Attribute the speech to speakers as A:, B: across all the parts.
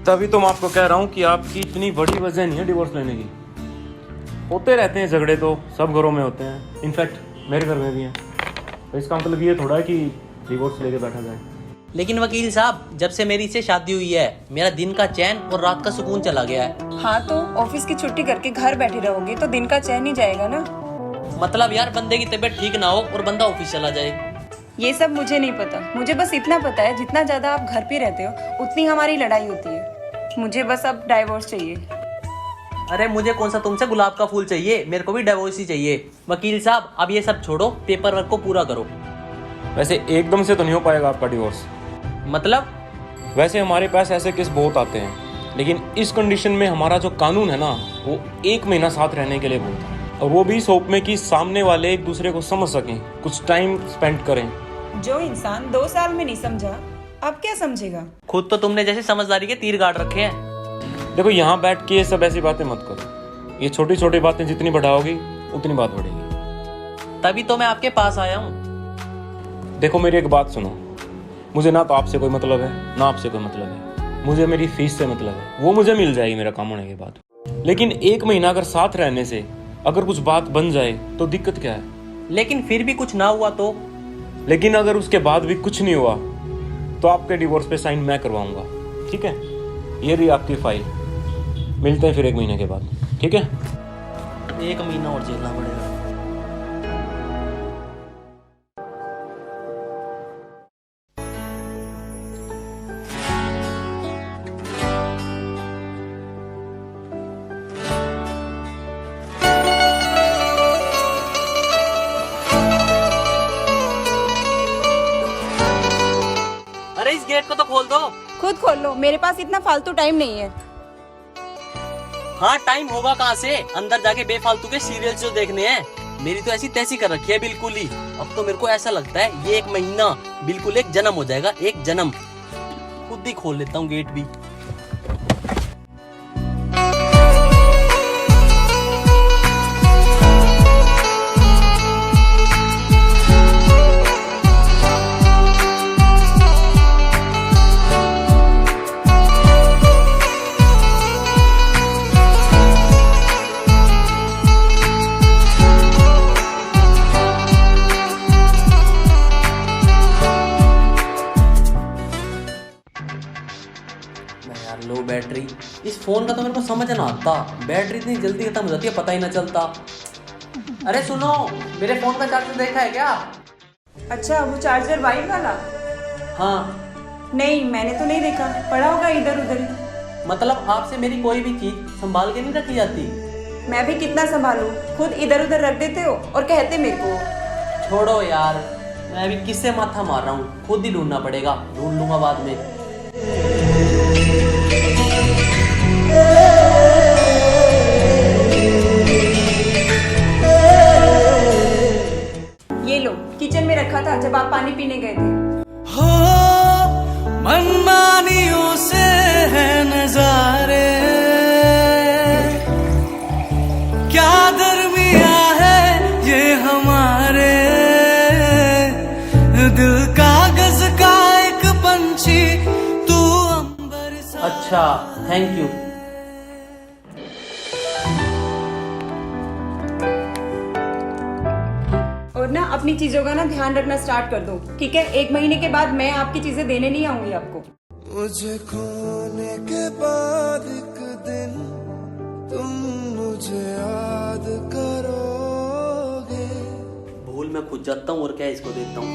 A: तभी तो मैं आपको कह रहा हूँ कि आपकी इतनी बड़ी वजह नहीं है डिवोर्स लेने की। होते रहते हैं झगड़े, तो सब घरों में होते हैं, इनफैक्ट मेरे घर में भी हैं। तो इसका मतलब ये थोड़ा है कि डिवोर्स लेके बैठा जाए।
B: लेकिन वकील साहब, जब से मेरी से शादी हुई है मेरा दिन का चैन और रात का सुकून चला गया है।
C: हाँ तो ऑफिस की छुट्टी करके घर बैठे रहोगे तो दिन का चैन ही जाएगा ना।
B: मतलब यार, बंदे की तबीयत ठीक ना हो और बंदा ऑफिस चला जाए।
C: ये सब मुझे नहीं पता, मुझे बस इतना पता है जितना ज्यादा आप घर पे रहते हो उतनी हमारी लड़ाई होती है। मुझे बस अब डाइवोर्स चाहिए।
B: अरे मुझे कौन सा तुमसे गुलाब का फूल चाहिए, मेरे को भी डिवोर्स ही चाहिए। वकील साहब, अब ये सब छोड़ो, पेपर वर्क को पूरा करो।
A: वैसे एकदम से तो नहीं हो पाएगा आपका डिवोर्स।
B: मतलब?
A: वैसे हमारे पास ऐसे केस बहुत आते हैं, लेकिन इस कंडीशन में हमारा जो कानून है ना, वो 1 महीना साथ रहने के लिए बोलता है, और वो भी इस होप में कि सामने वाले एक दूसरे को समझ सकें, कुछ टाइम स्पेंड करें।
C: जो इंसान 2 साल में नहीं समझा, अब क्या समझेगा?
B: खुद तो तुमने जैसे समझदारी के तीर गाड़ रखे हैं।
A: देखो, यहाँ बैठ के ये सब ऐसी बातें मत करो। ये छोटी छोटी बातें जितनी बढ़ाओगी उतनी बात बढ़ेगी।
B: तभी तो मैं आपके पास आया हूँ।
A: देखो, मेरी एक बात सुनो। मुझे ना तो आपसे कोई मतलब है, ना आपसे कोई मतलब है। मुझे मेरी फीस से मतलब है, वो मुझे मिल जाएगी मेरा काम होने के बाद। लेकिन 1 महीना अगर साथ रहने से अगर कुछ बात बन जाए तो दिक्कत क्या है?
B: लेकिन फिर भी कुछ ना हुआ तो?
A: लेकिन अगर उसके बाद भी कुछ नहीं हुआ तो आपके डिवोर्स पे साइन मैं करवाऊंगा, ठीक है? ये रही आपकी फाइल। मिलते हैं फिर 1 महीने के बाद, ठीक है?
B: 1 महीना और झेलना पड़ेगा। अरे इस गेट को तो खोल दो।
C: खुद खोल लो, मेरे पास इतना फालतू टाइम नहीं है।
B: हाँ, टाइम होगा कहाँ से? अंदर जाके बेफालतू के सीरियल्स जो देखने हैं। मेरी तो ऐसी तैसी कर रखी है बिल्कुल ही। अब तो मेरे को ऐसा लगता है ये 1 महीना बिल्कुल एक जन्म हो जाएगा, एक जन्म। खुद ही खोल लेता हूँ गेट भी। यार, लो बैटरी। इस फोन का तो मेरे को समझ ना आता, बैटरी इतनी जल्दी खत्म हो जाती है, पता ही ना चलता। अरे सुनो, मेरे फोन का चार्जर देखा है क्या?
C: अच्छा, वो चार्जर वाइट वाला?
B: हाँ।
C: नहीं, मैंने तो नहीं देखा, पड़ा होगा इधर उधर ही।
B: मतलब आपसे मेरी कोई भी चीज संभाल के नहीं रखी जाती?
C: मैं भी कितना संभालूं, खुद इधर उधर रख देते हो और कहते मेरे को।
B: छोड़ो यार, मैं अभी किससे माथा मार रहा हूँ, खुद ही ढूंढना पड़ेगा, ढूंढ लूंगा बाद में।
C: ये लो, किचन में रखा था जब आप पानी पीने गए थे।
D: हो मनमानियों से है नजारे, क्या दरमिया है ये हमारे, दिल कागज का एक पंछी, तू अंबर सा।
B: अच्छा, थैंक यू।
C: और ना अपनी चीजों का ना ध्यान रखना स्टार्ट कर दो, ठीक है? 1 महीने के बाद मैं आपकी चीजें देने नहीं आऊंगी आपको।
D: मुझे खोने के बाद एक दिन तुम मुझे याद करोगे।
B: भूल मैं खुद जाता हूँ और क्या इसको देता हूँ।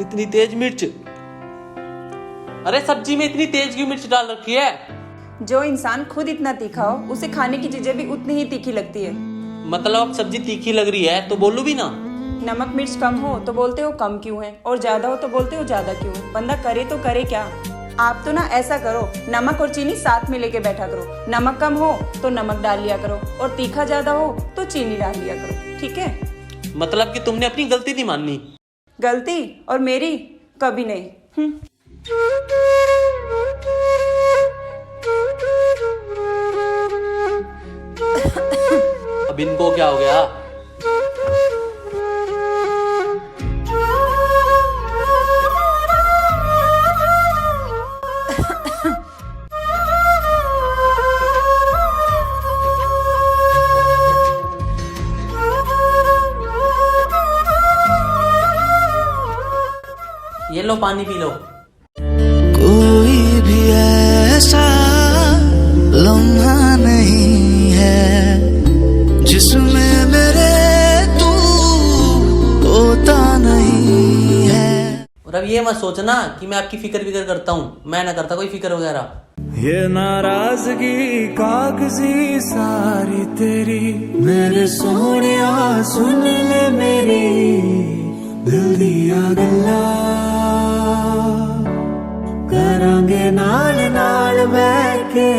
B: इतनी तेज मिर्च? अरे सब्जी में इतनी तेज क्यों मिर्च डाल रखी है?
C: जो इंसान खुद इतना तीखा हो उसे खाने की चीजें भी उतनी ही तीखी लगती है।
B: मतलब अब सब्जी तीखी लग रही है तो बोलूं भी ना?
C: नमक मिर्च कम हो तो बोलते हो कम क्यों है, और ज्यादा हो तो बोलते हो ज्यादा क्यों है। बंदा करे तो करे क्या? आप तो ना ऐसा करो, नमक और चीनी साथ में लेके बैठा करो। नमक कम हो तो नमक डाल लिया करो, और तीखा ज्यादा हो तो चीनी डाल लिया करो, ठीक है?
B: मतलब कि तुमने अपनी गलती नहीं माननी?
C: गलती और मेरी कभी नहीं।
B: अब इनको क्या हो गया? लो पानी पी लो।
D: कोई भी ऐसा लम्हा नहीं है जिसमें मेरे तू होता नहीं है।
B: और अब ये मत सोचना कि मैं आपकी फिक्र करता हूँ, मैं ना करता कोई फिक्र वगैरह।
D: ये नाराजगी कागजी सारी तेरी, मेरे सोनिया सुन ले मेरी दिल दिया गल्ला, करांगे नाल नाल बैठ के।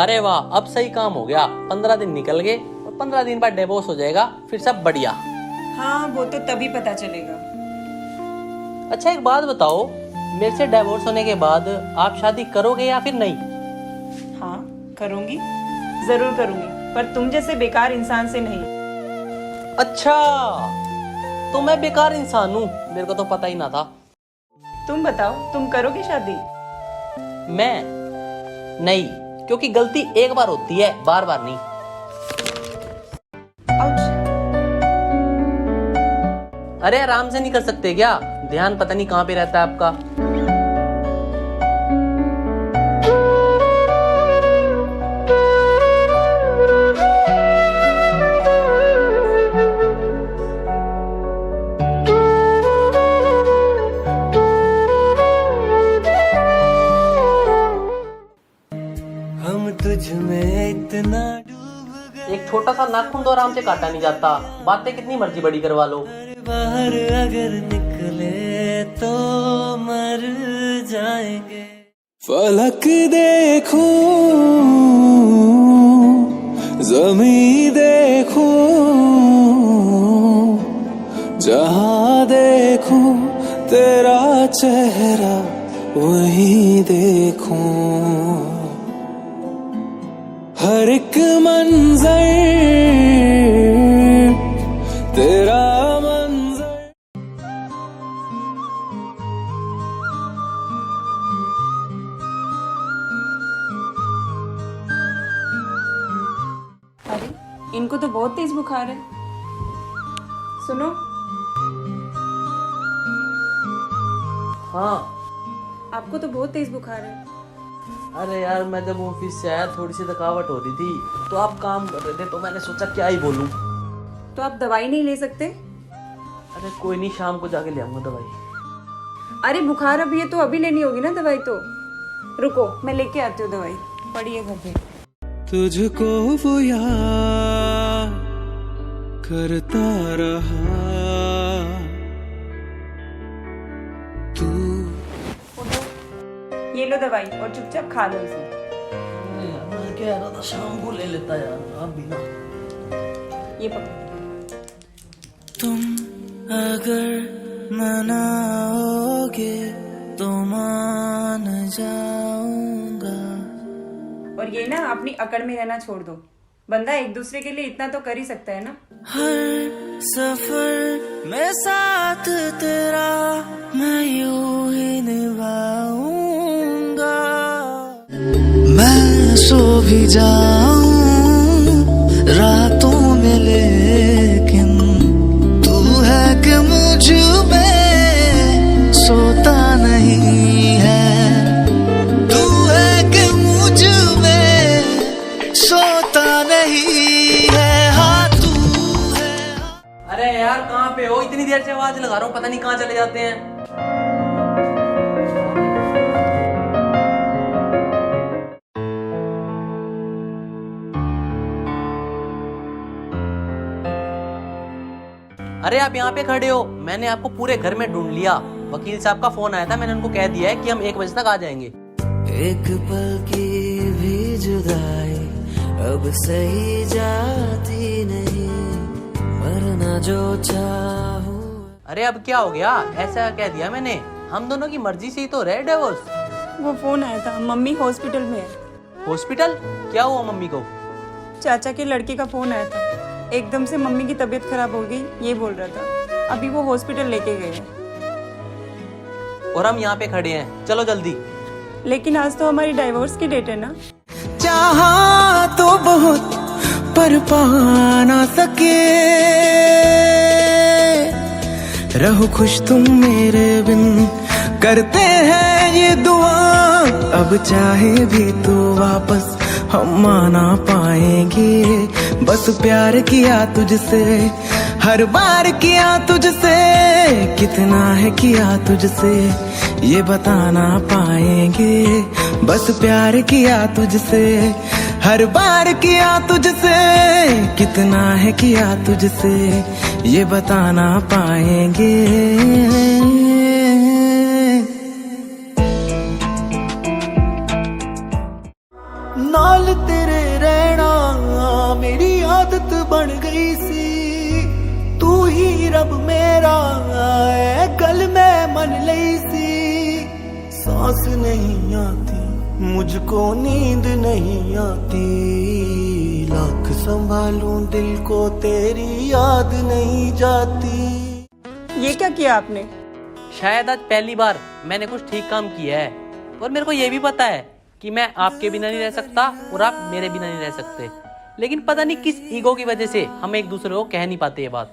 B: अरे वाह, अब सही काम हो गया। 15 दिन निकल गए और 15 दिन बाद डिवोर्स हो जाएगा, फिर सब बढ़िया।
C: हाँ वो तो तभी पता चलेगा।
B: अच्छा एक बात बताओ, मेरे से डिवोर्स होने के बाद आप शादी करोगे या फिर नहीं?
C: हाँ करूंगी, जरूर करूंगी, पर तुम जैसे बेकार इंसान से नहीं।
B: अच्छा तो मैं बेकार इंसान हूँ, मेरे को तो पता ही ना था।
C: तुम बताओ, तुम करोगे शादी?
B: मैं नहीं, क्योंकि गलती एक बार होती है, बार बार नहीं।
C: आउच।
B: अरे आराम से नहीं कर सकते क्या? ध्यान पता नहीं कहाँ पे रहता है आपका।
D: हम तुझ में इतना
B: एक छोटा सा नाखून तो आराम से काटा नहीं जाता, बातें कितनी मर्जी बड़ी करवा लो।
D: बाहर अगर निकले तो मर जाएंगे। फलक देखूं, ज़मीं देखूं, जहां देखूं तेरा चेहरा वहीं देखूं। हर एक मंजर तेरा मंजर।
C: अरे इनको तो बहुत तेज बुखार है। सुनो।
B: हाँ।
C: आपको तो बहुत तेज बुखार है।
B: अरे यार मैं जब ऑफिस से आया थोड़ी सी थकावट हो रही थी, तो आप काम कर रहे थे तो मैंने सोचा क्या ही बोलूं।
C: तो आप दवाई नहीं ले सकते?
B: अरे कोई नहीं, शाम को जाके ले आऊंगा दवाई।
C: अरे बुखार अभी है तो अभी लेनी होगी ना दवाई। तो रुको मैं लेके आती हूँ दवाई, पड़ी है घर पे।
D: तुझको वो याद करता रहा तू।
C: ये लो दवाई और चुपचाप खा लो इसे।
B: मैं कह रहा था शाम को ले लेता यार, आप भी ना।
C: ये पकड़ो।
D: तुम अगर मनाओगे तो मान जाऊंगा।
C: और ये ना अपनी अकड़ में रहना छोड़ दो। बंदा एक दूसरे के लिए इतना तो कर ही सकता है ना।
D: हर सफर में साथ तेरा मैं यूं ही निभाऊंगा। मैं सो भी जाऊं रातों में, लेकिन तू है कि मुझ में सोता नहीं है। तू है कि मुझ में सोता नहीं है। हाँ तू है।
B: अरे यार कहाँ पे हो? इतनी देर से आवाज लगा रहा हूँ, पता नहीं कहाँ चले जाते हैं। अरे आप यहाँ पे खड़े हो, मैंने आपको पूरे घर में ढूंढ लिया। वकील साहब का फोन आया था, मैंने उनको कह दिया है कि हम 1 बजे तक आ जाएंगे।
D: एक पल की भी जुदाई अब सही जाती नहीं, वरना जो चाहूं।
B: अरे अब क्या हो गया? ऐसा कह दिया मैंने, हम दोनों की मर्जी से ही तो रहे डिवोर्स।
C: वो फोन आया था, मम्मी हॉस्पिटल में है।
B: हॉस्पिटल? क्या हुआ मम्मी को?
C: चाचा के लड़के का फोन आया था, एकदम से मम्मी की तबीयत खराब हो गई, ये बोल रहा था। अभी वो हॉस्पिटल लेके गए हैं।
B: और हम यहाँ पे खड़े हैं, चलो जल्दी।
C: लेकिन आज तो हमारी डाइवोर्स की डेट है ना।
D: चाहा तो बहुत पर पा ना सके। रहो खुश तुम मेरे बिन, करते हैं ये दुआ। अब चाहे भी तो वापस हम आना पाएंगे, बस प्यार किया तुझसे, हर बार किया तुझसे, कितना है किया तुझसे ये बताना पाएंगे, बस प्यार किया तुझसे, हर बार किया तुझसे, कितना है किया तुझसे ये बताना पाएंगे। नाल तेरे रहना मेरी आदत बन गई सी, तू ही रब मेरा है कल मैं मन लई सी। सांस नहीं आती मुझको नींद नहीं आती, लाख संभालूं दिल को तेरी याद नहीं जाती।
C: ये क्या किया आपने?
B: शायद आज पहली बार मैंने कुछ ठीक काम किया है, और मेरे को ये भी पता है कि मैं आपके बिना नहीं रह सकता और आप मेरे बिना नहीं रह सकते, लेकिन पता नहीं किस ईगो की वजह से हम एक दूसरे को कह नहीं पाते ये बात।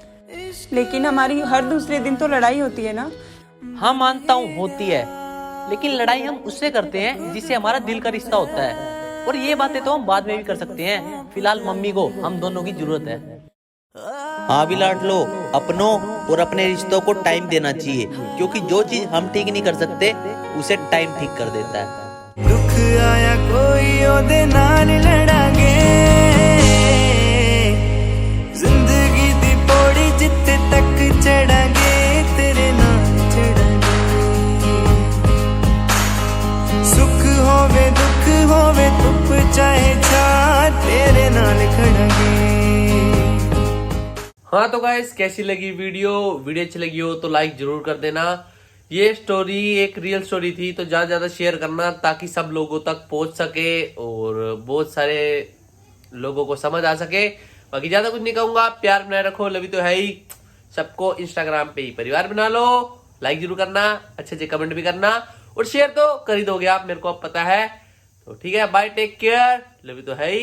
C: लेकिन हमारी हर दूसरे दिन तो लड़ाई होती है ना।
B: हाँ मानता हूँ होती है, लेकिन लड़ाई हम उससे करते हैं जिससे हमारा दिल का रिश्ता होता है, और ये बातें तो हम बाद में भी कर सकते हैं। फिलहाल मम्मी को हम दोनों की जरूरत है।
E: हाँ भी लाड लो, अपनों और अपने रिश्तों को टाइम देना चाहिए, क्योंकि जो चीज हम ठीक नहीं कर सकते उसे टाइम ठीक कर देता है।
D: दुख आया कोई ओदे नाल लड़ांगे, जिंदगी दी पौड़ी जित्ते तक चढ़ांगे, तेरे नाल चढ़ांगे। सुख होवे दुख होवे धुप चाहे छां, तेरे नाल खड़ांगे।
B: हाँ तो गाइस, कैसी लगी वीडियो अच्छी लगी हो तो लाइक जरूर कर देना। ये स्टोरी एक रियल स्टोरी थी, तो ज्यादा ज्यादा शेयर करना ताकि सब लोगों तक पहुंच सके और बहुत सारे लोगों को समझ आ सके। बाकी ज्यादा कुछ नहीं कहूंगा, प्यार बनाए रखो, लव यू तो है ही। सबको इंस्टाग्राम पे ही परिवार बना लो, लाइक जरूर करना, अच्छे कमेंट भी करना, और शेयर तो कर ही दोगे आप, मेरे को अब पता है। तो ठीक है, bye, take care, love you तो है ही।